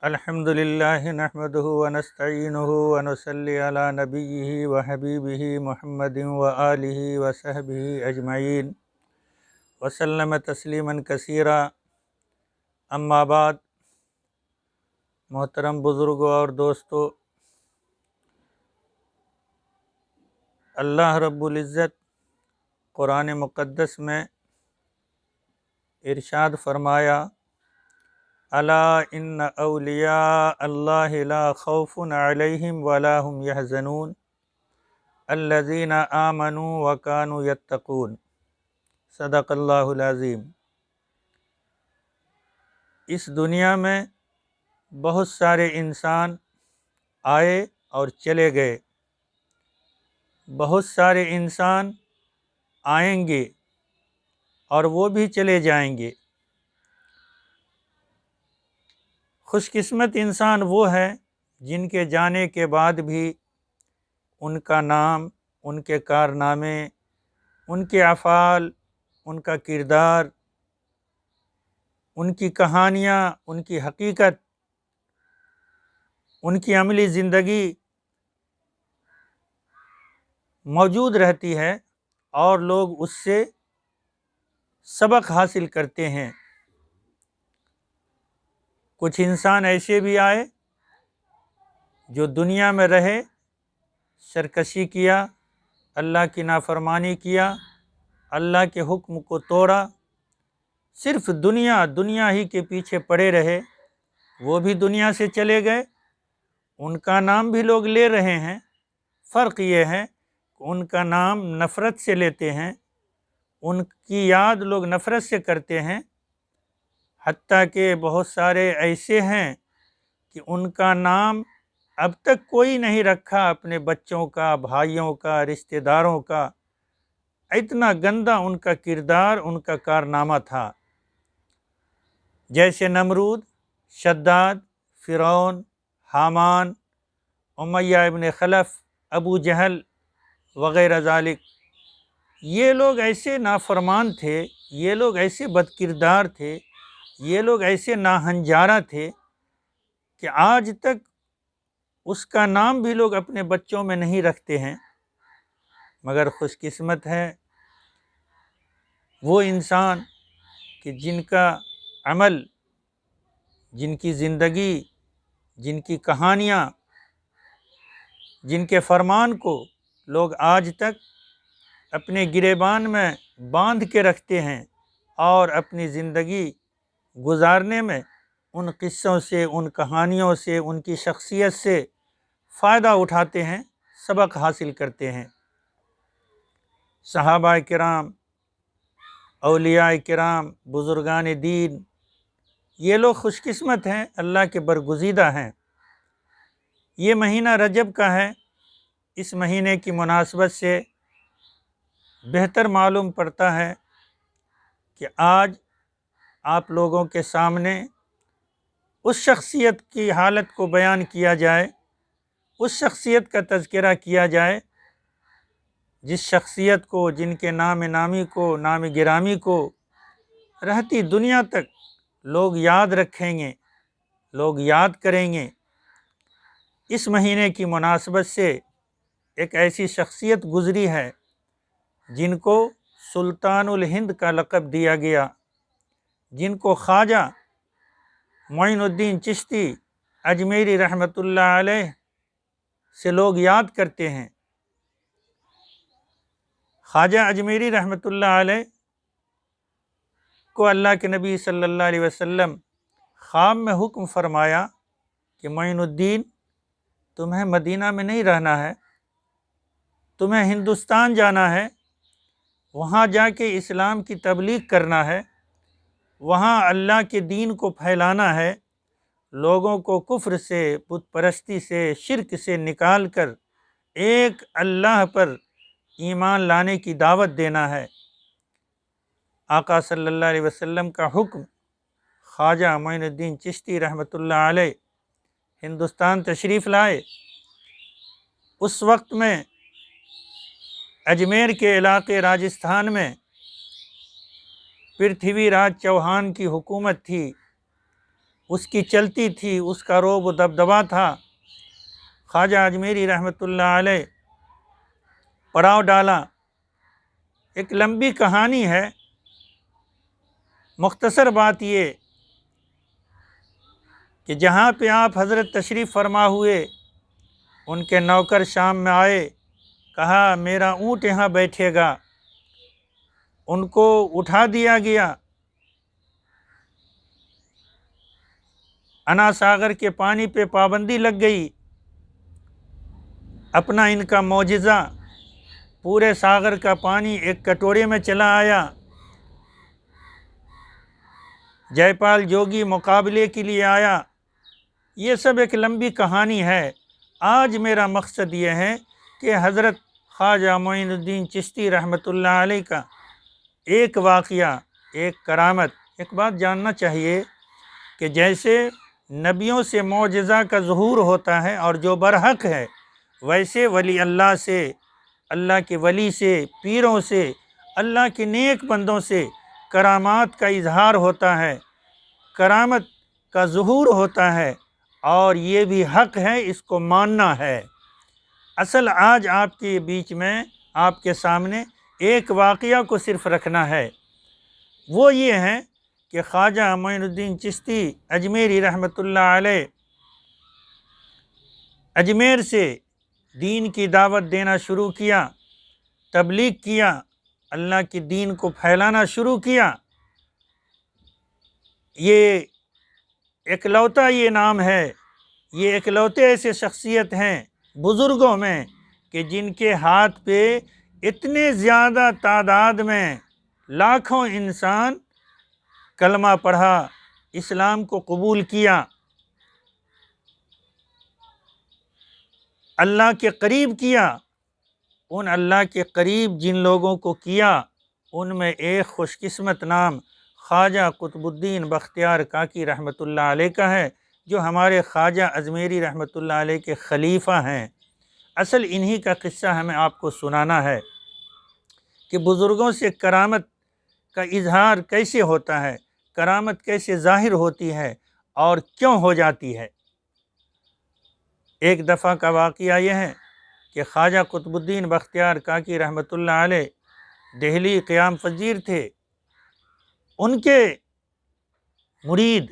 الحمد للہ نحمدہ ونستعینہ ونصلی علی نبیہ وحبیبہ محمد وآلہ وصحبہ اجمعین وسلم تسلیما کثیرا۔ اما بعد، محترم بزرگوں اور دوستو، اللہ رب العزت قرآن مقدس میں ارشاد فرمایا، الا ان اولیاء اللہ لا خوف علیہم ولا هم یحزنون الذین آمنوا وکانوا یتقون۔ صدق اللہ العظیم۔ اس دنیا میں بہت سارے انسان آئے اور چلے گئے، بہت سارے انسان آئیں گے اور وہ بھی چلے جائیں گے۔ خوش قسمت انسان وہ ہے جن کے جانے کے بعد بھی ان کا نام، ان کے کارنامے، ان کے افعال، ان کا کردار، ان کی کہانیاں، ان کی حقیقت، ان کی عملی زندگی موجود رہتی ہے اور لوگ اس سے سبق حاصل کرتے ہیں۔ کچھ انسان ایسے بھی آئے جو دنیا میں رہے، سرکشی کیا، اللہ کی نافرمانی کیا، اللہ کے حکم کو توڑا، صرف دنیا ہی کے پیچھے پڑے رہے، وہ بھی دنیا سے چلے گئے، ان کا نام بھی لوگ لے رہے ہیں۔ فرق یہ ہے کہ ان کا نام نفرت سے لیتے ہیں، ان کی یاد لوگ نفرت سے کرتے ہیں، حتیٰ کہ بہت سارے ایسے ہیں کہ ان کا نام اب تک کوئی نہیں رکھا اپنے بچوں کا، بھائیوں کا، رشتہ داروں کا، اتنا گندا ان کا کردار، ان کا کارنامہ تھا۔ جیسے نمرود، شداد، فرعون، حامان، امیہ ابن خلف، ابو جہل وغیرہ ذالک، یہ لوگ ایسے نافرمان تھے، یہ لوگ ایسے بد کردار تھے، یہ لوگ ایسے ناہنجارہ تھے کہ آج تک اس کا نام بھی لوگ اپنے بچوں میں نہیں رکھتے ہیں۔ مگر خوش قسمت ہے وہ انسان کہ جن کا عمل، جن کی زندگی، جن کی کہانیاں، جن کے فرمان کو لوگ آج تک اپنے گریبان میں باندھ کے رکھتے ہیں اور اپنی زندگی گزارنے میں ان قصوں سے، ان کہانیوں سے، ان کی شخصیت سے فائدہ اٹھاتے ہیں، سبق حاصل کرتے ہیں۔ صحابہ کرام، اولیاء کرام، بزرگان دین، یہ لوگ خوش قسمت ہیں، اللہ کے برگزیدہ ہیں۔ یہ مہینہ رجب کا ہے، اس مہینے کی مناسبت سے بہتر معلوم پڑتا ہے کہ آج آپ لوگوں کے سامنے اس شخصیت کی حالت کو بیان کیا جائے، اس شخصیت کا تذکرہ کیا جائے جس شخصیت کو، جن کے نام نامی کو، نام گرامی کو رہتی دنیا تک لوگ یاد رکھیں گے، لوگ یاد کریں گے۔ اس مہینے کی مناسبت سے ایک ایسی شخصیت گزری ہے جن کو سلطان الہند کا لقب دیا گیا، جن کو خواجہ معین الدین چشتی اجمیری رحمۃ اللہ علیہ سے لوگ یاد کرتے ہیں۔ خواجہ اجمیری رحمۃ اللہ علیہ کو اللہ کے نبی صلی اللہ علیہ وسلم خواب میں حکم فرمایا کہ معین الدین، تمہیں مدینہ میں نہیں رہنا ہے، تمہیں ہندوستان جانا ہے، وہاں جا کے اسلام کی تبلیغ کرنا ہے، وہاں اللہ کے دین کو پھیلانا ہے، لوگوں کو کفر سے، بت پرستی سے، شرک سے نکال کر ایک اللہ پر ایمان لانے کی دعوت دینا ہے۔ آقا صلی اللہ علیہ وسلم کا حکم، خواجہ معین الدین چشتی رحمۃ اللہ علیہ ہندوستان تشریف لائے۔ اس وقت میں اجمیر کے علاقے راجستھان میں پرتھوی راج چوہان کی حکومت تھی۔ اس کی چلتی تھی، اس کا روب و دبدبا تھا۔ خواجہ اجمیری رحمۃ اللہ علیہ پڑاؤ ڈالا۔ ایک لمبی کہانی ہے، مختصر بات یہ کہ جہاں پہ آپ حضرت تشریف فرما ہوئے، ان کے نوکر شام میں آئے، کہا میرا اونٹ یہاں بیٹھے گا، ان کو اٹھا دیا گیا۔ انا ساغر کے پانی پہ پابندی لگ گئی۔ اپنا ان کا معجزہ، پورے ساغر کا پانی ایک کٹورے میں چلا آیا۔ جے پال جوگی مقابلے کے لیے آیا۔ یہ سب ایک لمبی کہانی ہے۔ آج میرا مقصد یہ ہے کہ حضرت خواجہ معین الدین چشتی رحمۃ اللہ علیہ کا ایک واقعہ، ایک کرامت۔ ایک بات جاننا چاہیے کہ جیسے نبیوں سے معجزہ کا ظہور ہوتا ہے اور جو برحق ہے، ویسے ولی اللہ سے، اللہ کے ولی سے، پیروں سے، اللہ کے نیک بندوں سے کرامات کا اظہار ہوتا ہے، کرامت کا ظہور ہوتا ہے، اور یہ بھی حق ہے، اس کو ماننا ہے۔ اصل آج آپ کے بیچ میں، آپ کے سامنے ایک واقعہ کو صرف رکھنا ہے۔ وہ یہ ہے کہ خواجہ معین الدین چشتی اجمیری رحمۃ اللہ علیہ اجمیر سے دین کی دعوت دینا شروع کیا، تبلیغ کیا، اللہ کے دین کو پھیلانا شروع کیا۔ یہ اکلوتا یہ نام ہے، یہ اکلوتے ایسے شخصیت ہیں بزرگوں میں کہ جن کے ہاتھ پہ اتنے زیادہ تعداد میں لاکھوں انسان کلمہ پڑھا، اسلام کو قبول کیا، اللہ کے قریب کیا۔ ان اللہ کے قریب جن لوگوں کو کیا، ان میں ایک خوش قسمت نام خواجہ قطب الدین بختیار کاکی رحمۃ اللہ علیہ کا ہے، جو ہمارے خواجہ اجمیری رحمۃ اللہ علیہ کے خلیفہ ہیں۔ اصل انہی کا قصہ ہمیں آپ کو سنانا ہے کہ بزرگوں سے کرامت کا اظہار کیسے ہوتا ہے، کرامت کیسے ظاہر ہوتی ہے اور کیوں ہو جاتی ہے۔ ایک دفعہ کا واقعہ یہ ہے کہ خواجہ قطب الدین بختیار کاکی رحمۃ اللہ علیہ دہلی قیام پذیر تھے۔ ان کے مرید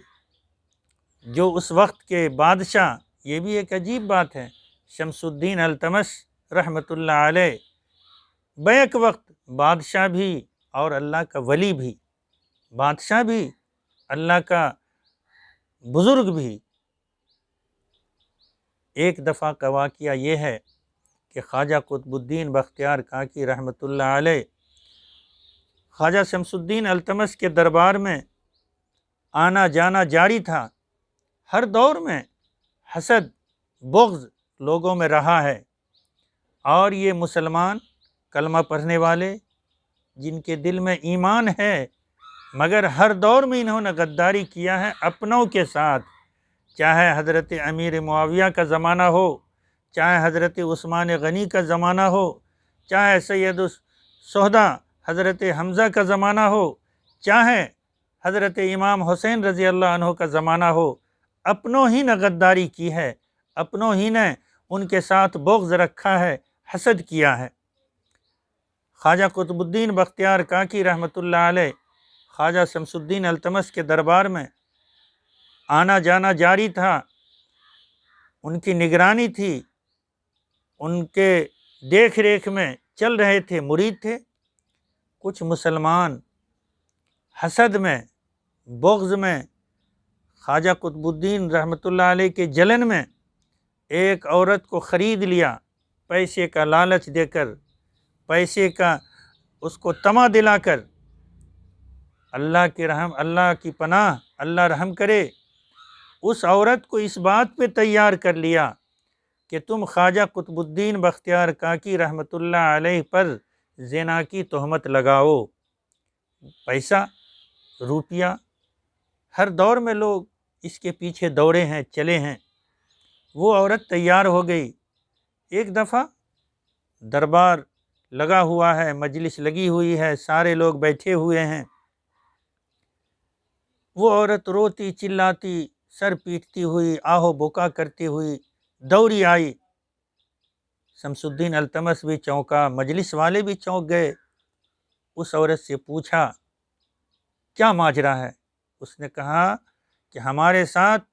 جو اس وقت کے بادشاہ، یہ بھی ایک عجیب بات ہے، شمس الدین التمش رحمۃ اللہ علیہ بیک وقت بادشاہ بھی اور اللہ کا ولی بھی، بادشاہ بھی اللہ کا بزرگ بھی۔ ایک دفعہ کا واقعہ یہ ہے کہ خواجہ قطب الدین بختیار کاکی رحمۃ اللہ علیہ خواجہ شمس الدین التمش کے دربار میں آنا جانا جاری تھا۔ ہر دور میں حسد، بغض لوگوں میں رہا ہے، اور یہ مسلمان کلمہ پڑھنے والے جن کے دل میں ایمان ہے، مگر ہر دور میں انہوں نے غداری کیا ہے اپنوں کے ساتھ، چاہے حضرت امیر معاویہ کا زمانہ ہو، چاہے حضرت عثمان غنی کا زمانہ ہو، چاہے سید الشہداء حضرت حمزہ کا زمانہ ہو، چاہے حضرت امام حسین رضی اللہ عنہ کا زمانہ ہو، اپنوں ہی نے غداری کی ہے، اپنوں ہی نے ان کے ساتھ بغض رکھا ہے، حسد کیا ہے۔ خواجہ قطب الدین بختیار کاکی رحمۃ اللہ علیہ خواجہ شمس الدین التمش کے دربار میں آنا جانا جاری تھا، ان کی نگرانی تھی، ان کے دیکھ ریکھ میں چل رہے تھے، مرید تھے۔ کچھ مسلمان حسد میں، بغض میں، خواجہ قطب الدین رحمۃ اللہ علیہ کے جلن میں ایک عورت کو خرید لیا، پیسے کا لالچ دے کر، پیسے کا اس کو طمع دلا کر۔ اللہ کی رحم، اللہ کی پناہ، اللہ رحم کرے، اس عورت کو اس بات پہ تیار کر لیا کہ تم خواجہ قطب الدین بختیار کاکی رحمۃ اللہ علیہ پر زنا کی تہمت لگاؤ۔ پیسہ، روپیہ، ہر دور میں لوگ اس کے پیچھے دوڑے ہیں، چلے ہیں۔ وہ عورت تیار ہو گئی۔ ایک دفعہ دربار لگا ہوا ہے، مجلس لگی ہوئی ہے، سارے لوگ بیٹھے ہوئے ہیں۔ وہ عورت روتی چلاتی سر پیٹتی ہوئی آہو بکا کرتی ہوئی دوڑی آئی۔ شمس الدین التمش بھی چونکا، مجلس والے بھی چونک گئے۔ اس عورت سے پوچھا کیا ماجرا ہے؟ اس نے کہا کہ ہمارے ساتھ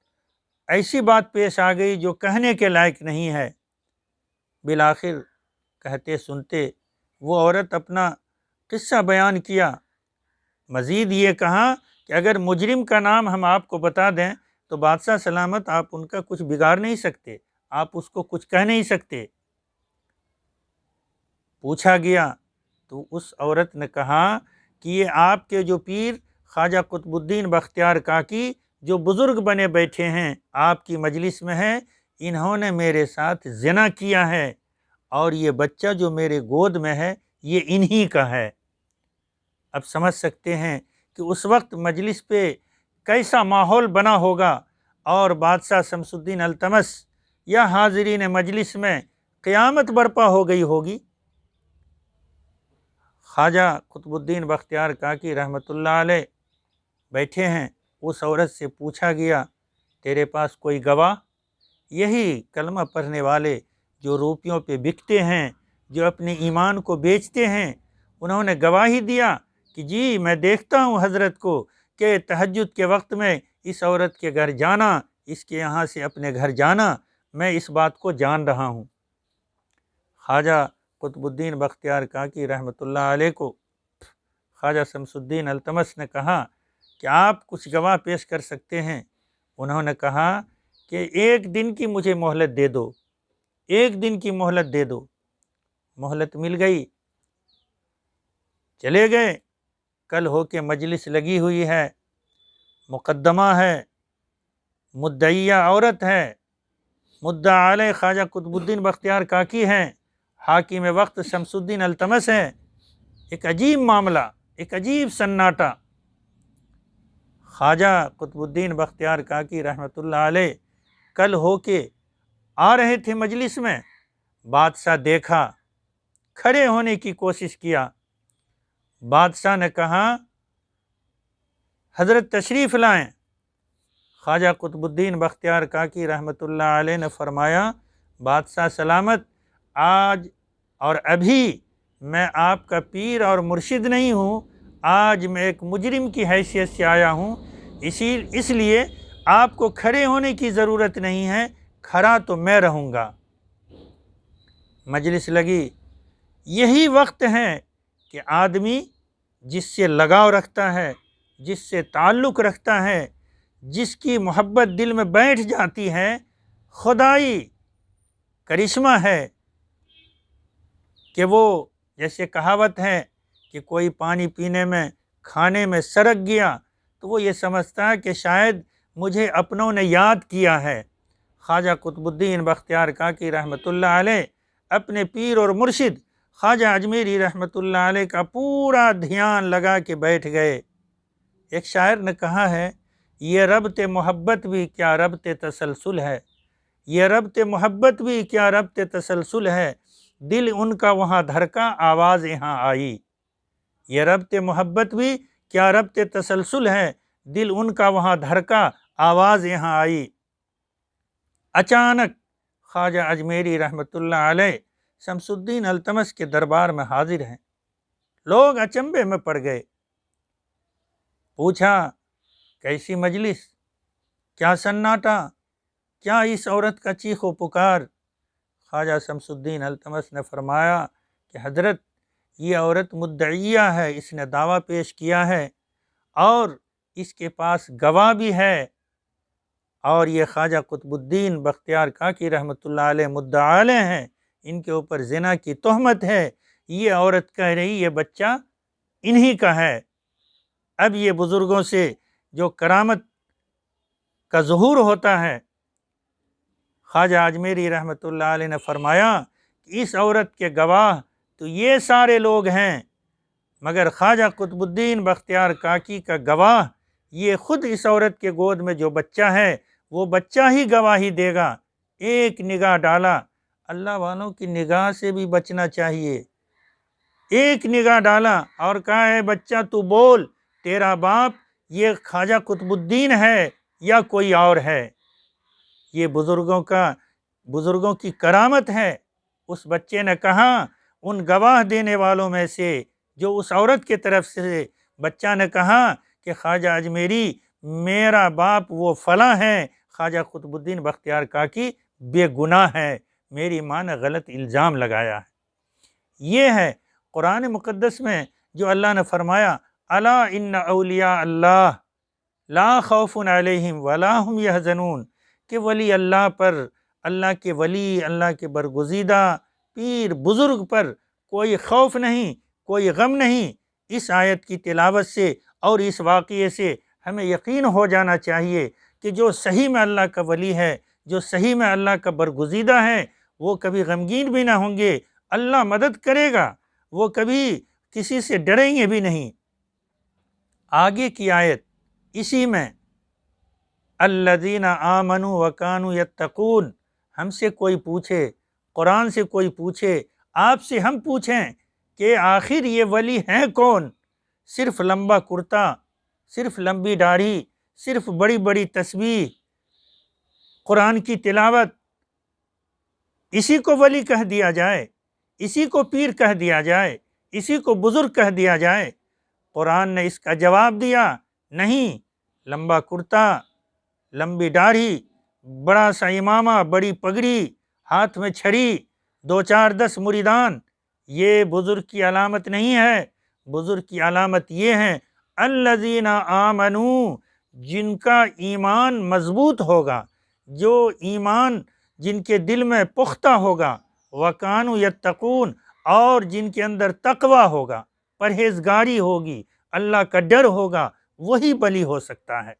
ایسی بات پیش آ گئی جو کہنے کے لائق نہیں ہے۔ بالآخر کہتے سنتے وہ عورت اپنا قصہ بیان کیا، مزید یہ کہا کہ اگر مجرم کا نام ہم آپ کو بتا دیں تو بادشاہ سلامت آپ ان کا کچھ بگاڑ نہیں سکتے، آپ اس کو کچھ کہہ نہیں سکتے۔ پوچھا گیا تو اس عورت نے کہا کہ یہ آپ کے جو پیر خواجہ قطب الدین بختیار کاکی جو بزرگ بنے بیٹھے ہیں آپ کی مجلس میں ہیں، انہوں نے میرے ساتھ زنا کیا ہے، اور یہ بچہ جو میرے گود میں ہے یہ انہی کا ہے۔ اب سمجھ سکتے ہیں کہ اس وقت مجلس پہ کیسا ماحول بنا ہوگا، اور بادشاہ شمس الدین التمش یا حاضرین مجلس میں قیامت برپا ہو گئی ہوگی۔ خواجہ قطب الدین بختیار کاکی رحمۃ اللہ علیہ بیٹھے ہیں۔ اس عورت سے پوچھا گیا تیرے پاس کوئی گواہ؟ یہی کلمہ پڑھنے والے جو روپیوں پہ بکتے ہیں، جو اپنے ایمان کو بیچتے ہیں، انہوں نے گواہی دیا کہ جی میں دیکھتا ہوں حضرت کو کہ تہجد کے وقت میں اس عورت کے گھر جانا، اس کے یہاں سے اپنے گھر جانا، میں اس بات کو جان رہا ہوں۔ خواجہ قطب الدین بختیار کاکی رحمۃ اللہ علیہ کو خواجہ شمس الدین التمش نے کہا کہ آپ کچھ گواہ پیش کر سکتے ہیں؟ انہوں نے کہا کہ 1 دن کی مجھے مہلت دے دو، 1 دن کی مہلت دے دو۔ مہلت مل گئی، چلے گئے۔ کل ہو کے مجلس لگی ہوئی ہے، مقدمہ ہے، مدعیہ عورت ہے، مدعا علیہ خواجہ قطب الدین بختیار کاکی ہیں، حاکم وقت شمس الدین التمش ہے۔ ایک عجیب معاملہ، ایک عجیب سناٹا۔ خواجہ قطب الدین بختیار کاکی رحمۃ اللہ علیہ کل ہو کے آ رہے تھے مجلس میں، بادشاہ دیکھا، کھڑے ہونے کی کوشش کیا۔ بادشاہ نے کہا حضرت تشریف لائیں۔ خواجہ قطب الدین بختیار کاکی رحمۃ اللہ علیہ نے فرمایا بادشاہ سلامت، آج اور ابھی میں آپ کا پیر اور مرشد نہیں ہوں، آج میں ایک مجرم کی حیثیت سے آیا ہوں، اس لیے آپ کو کھڑے ہونے کی ضرورت نہیں ہے، کھڑا تو میں رہوں گا۔ مجلس لگی۔ یہی وقت ہے کہ آدمی جس سے لگاؤ رکھتا ہے، جس سے تعلق رکھتا ہے، جس کی محبت دل میں بیٹھ جاتی ہے، خدائی کرشمہ ہے کہ وہ جیسے کہاوت ہے کہ کوئی پانی پینے میں کھانے میں سرک گیا تو وہ یہ سمجھتا ہے کہ شاید مجھے اپنوں نے یاد کیا ہے۔ خواجہ قطب الدین بختیار کاکی رحمۃ اللہ علیہ اپنے پیر اور مرشد خواجہ اجمیری رحمۃ اللہ علیہ کا پورا دھیان لگا کے بیٹھ گئے۔ ایک شاعر نے کہا ہے یہ ربط محبت بھی کیا ربط تسلسل ہے، یہ ربط محبت بھی کیا ربط تسلسل ہے، دل ان کا وہاں دھڑکا آواز یہاں آئی۔ یہ ربط محبت بھی کیا ربط تسلسل ہے، دل ان کا وہاں دھڑکا آواز یہاں آئی۔ اچانک خواجہ اجمیری رحمۃ اللہ علیہ شمس الدین التمش کے دربار میں حاضر ہیں۔ لوگ اچنبے میں پڑ گئے۔ پوچھا کیسی مجلس، کیا سناٹا، کیا اس عورت کا چیخ و پکار؟ خواجہ شمس الدین التمش نے فرمایا کہ حضرت یہ عورت مدعیہ ہے، اس نے دعویٰ پیش کیا ہے اور اس کے پاس گواہ بھی ہے، اور یہ خواجہ قطب الدین بختیار کاکی رحمۃ اللہ علیہ مدعا علیہ ہیں، ان کے اوپر زنا کی تہمت ہے۔ یہ عورت کہہ رہی یہ بچہ انہی کا ہے۔ اب یہ بزرگوں سے جو کرامت کا ظہور ہوتا ہے، خواجہ اجمیری رحمۃ اللہ علیہ نے فرمایا کہ اس عورت کے گواہ تو یہ سارے لوگ ہیں، مگر خواجہ قطب الدین بختیار کاکی کا گواہ یہ خود اس عورت کے گود میں جو بچہ ہے وہ بچہ ہی گواہی دے گا۔ ایک نگاہ ڈالا، اللہ والوں کی نگاہ سے بھی بچنا چاہیے۔ ایک نگاہ ڈالا اور کہا ہے بچہ تو بول، تیرا باپ یہ خواجہ قطب الدین ہے، یا کوئی اور ہے؟ یہ بزرگوں کی کرامت ہے۔ اس بچے نے کہا ان گواہ دینے والوں میں سے جو اس عورت کی طرف سے بچہ نے کہا کہ خواجہ اجمیری میرا باپ وہ فلاں ہے، خواجہ قطب الدین بختیار کاکی بے گناہ ہے، میری ماں نے غلط الزام لگایا ہے۔ یہ ہے قرآن مقدس میں جو اللہ نے فرمایا الا ان اولیاء اللہ لا خوف علیہم ولا ہم یحزنون، کہ ولی اللہ پر، اللہ کے ولی، اللہ کے برگزیدہ پیر بزرگ پر کوئی خوف نہیں، کوئی غم نہیں۔ اس آیت کی تلاوت سے اور اس واقعے سے ہمیں یقین ہو جانا چاہیے کہ جو صحیح میں اللہ کا ولی ہے، جو صحیح میں اللہ کا برگزیدہ ہے، وہ کبھی غمگین بھی نہ ہوں گے، اللہ مدد کرے گا، وہ کبھی کسی سے ڈریں گے بھی نہیں۔ آگے کی آیت اسی میں الذین آمنوا وکانوا یتقون، ہم سے کوئی پوچھے، قرآن سے کوئی پوچھے، آپ سے ہم پوچھیں کہ آخر یہ ولی ہیں کون؟ صرف لمبا کرتا، صرف لمبی داڑھی، صرف بڑی بڑی تسبیح، قرآن کی تلاوت، اسی کو ولی کہہ دیا جائے، اسی کو پیر کہہ دیا جائے، اسی کو بزرگ کہہ دیا جائے؟ قرآن نے اس کا جواب دیا نہیں، لمبا کرتا، لمبی داڑھی، بڑا سا امامہ، بڑی پگڑی، ہاتھ میں چھڑی، 2 4 10 مریدان، یہ بزرگ کی علامت نہیں ہے۔ بزرگ کی علامت یہ ہے الذین آمنوا، جن کا ایمان مضبوط ہوگا، جو ایمان جن کے دل میں پختہ ہوگا، وکانوا یتقون، اور جن کے اندر تقوی ہوگا، پرہیزگاری ہوگی، اللہ کا ڈر ہوگا، وہی ولی ہو سکتا ہے،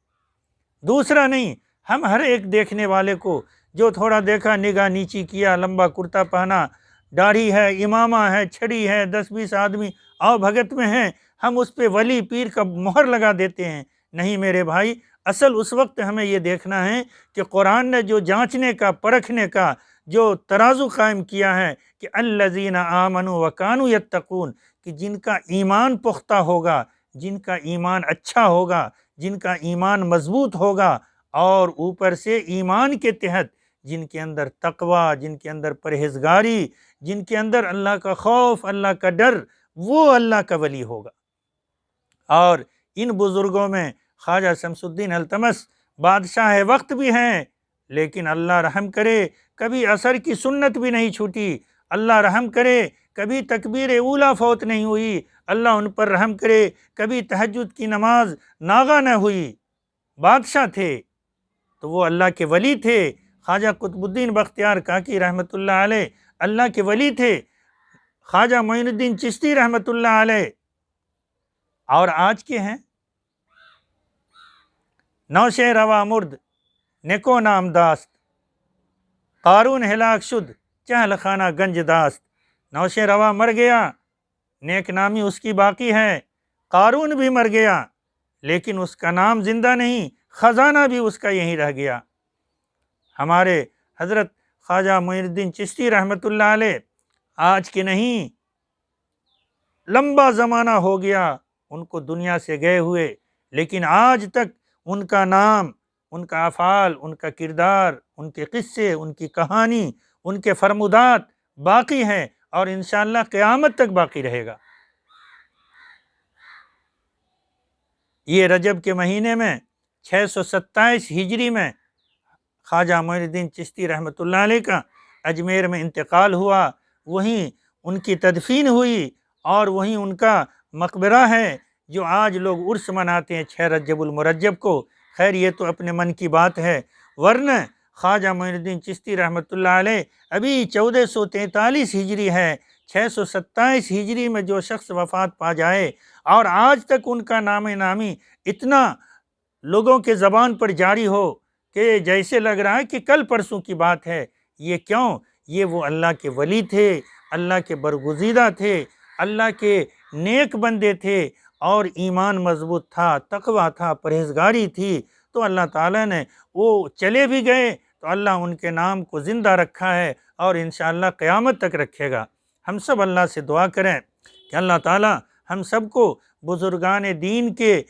دوسرا نہیں۔ ہم ہر ایک دیکھنے والے کو جو تھوڑا دیکھا نگاہ نیچی کیا، لمبا کرتا پہنا، داڑھی ہے، امامہ ہے، چھڑی ہے، 10 20 آدمی آؤ بھگت میں ہیں، ہم اس پہ ولی پیر کا مہر لگا دیتے ہیں۔ نہیں میرے بھائی، اصل اس وقت ہمیں یہ دیکھنا ہے کہ قرآن نے جو جانچنے کا، پرکھنے کا جو ترازو قائم کیا ہے کہ الذین آمنوا وکانوا یتقون، کہ جن کا ایمان پختہ ہوگا، جن کا ایمان اچھا ہوگا، جن کا ایمان مضبوط ہوگا، اور اوپر سے ایمان کے تحت جن کے اندر تقوی، جن کے اندر پرہیزگاری، جن کے اندر اللہ کا خوف، اللہ کا ڈر، وہ اللہ کا ولی ہوگا۔ اور ان بزرگوں میں خواجہ شمس الدین التمش بادشاہ وقت بھی ہیں، لیکن اللہ رحم کرے کبھی عصر کی سنت بھی نہیں چھوٹی، اللہ رحم کرے کبھی تکبیر اولیٰ فوت نہیں ہوئی، اللہ ان پر رحم کرے کبھی تہجد کی نماز ناغہ نہ ہوئی۔ بادشاہ تھے تو وہ اللہ کے ولی تھے۔ خواجہ قطب الدین بختیار کاکی رحمۃ اللہ علیہ اللہ کے ولی تھے، خواجہ معین الدین چشتی رحمۃ اللہ علیہ، اور آج کے ہیں نوشے روا مرد نکو نام داست، قارون ہلاک شد چہل خانہ گنج داست۔ نوشے روا مر گیا، نیک نامی اس کی باقی ہے، قارون بھی مر گیا لیکن اس کا نام زندہ نہیں، خزانہ بھی اس کا یہیں رہ گیا۔ ہمارے حضرت خواجہ معین الدین چشتی رحمۃ اللہ علیہ آج کے نہیں، لمبا زمانہ ہو گیا ان کو دنیا سے گئے ہوئے، لیکن آج تک ان کا نام، ان کا افعال، ان کا کردار، ان کے قصے، ان کی کہانی، ان کے فرمودات باقی ہیں اور انشاءاللہ قیامت تک باقی رہے گا۔ یہ رجب کے مہینے میں 627 ہجری میں خواجہ معین الدین چشتی رحمۃ اللہ علیہ کا اجمیر میں انتقال ہوا، وہیں ان کی تدفین ہوئی اور وہیں ان کا مقبرہ ہے جو آج لوگ عرس مناتے ہیں 6 رجب المرجب کو۔ خیر یہ تو اپنے من کی بات ہے، ورنہ خواجہ معین الدین چشتی رحمۃ اللہ علیہ ابھی 1443 ہجری ہے، 627 ہجری میں جو شخص وفات پا جائے اور آج تک ان کا نام نامی اتنا لوگوں کے زبان پر جاری ہو کہ جیسے لگ رہا ہے کہ کل پرسوں کی بات ہے، یہ کیوں؟ یہ وہ اللہ کے ولی تھے، اللہ کے برگزیدہ تھے، اللہ کے نیک بندے تھے، اور ایمان مضبوط تھا، تقوی تھا، پرہیزگاری تھی، تو اللہ تعالیٰ نے وہ چلے بھی گئے تو اللہ ان کے نام کو زندہ رکھا ہے اور انشاءاللہ قیامت تک رکھے گا۔ ہم سب اللہ سے دعا کریں کہ اللہ تعالیٰ ہم سب کو بزرگان دین کے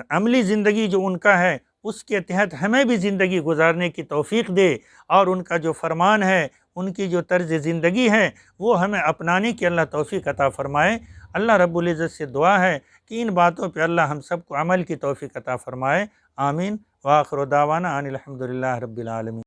عملی زندگی جو ان کا ہے اس کے تحت ہمیں بھی زندگی گزارنے کی توفیق دے، اور ان کا جو فرمان ہے، ان کی جو طرز زندگی ہے، وہ ہمیں اپنانے کی اللہ توفیق عطا فرمائے۔ اللہ رب العزت سے دعا ہے کہ ان باتوں پہ اللہ ہم سب کو عمل کی توفیق عطا فرمائے۔ آمین۔ وآخر دعوانا ان الحمد للہ رب العالمین۔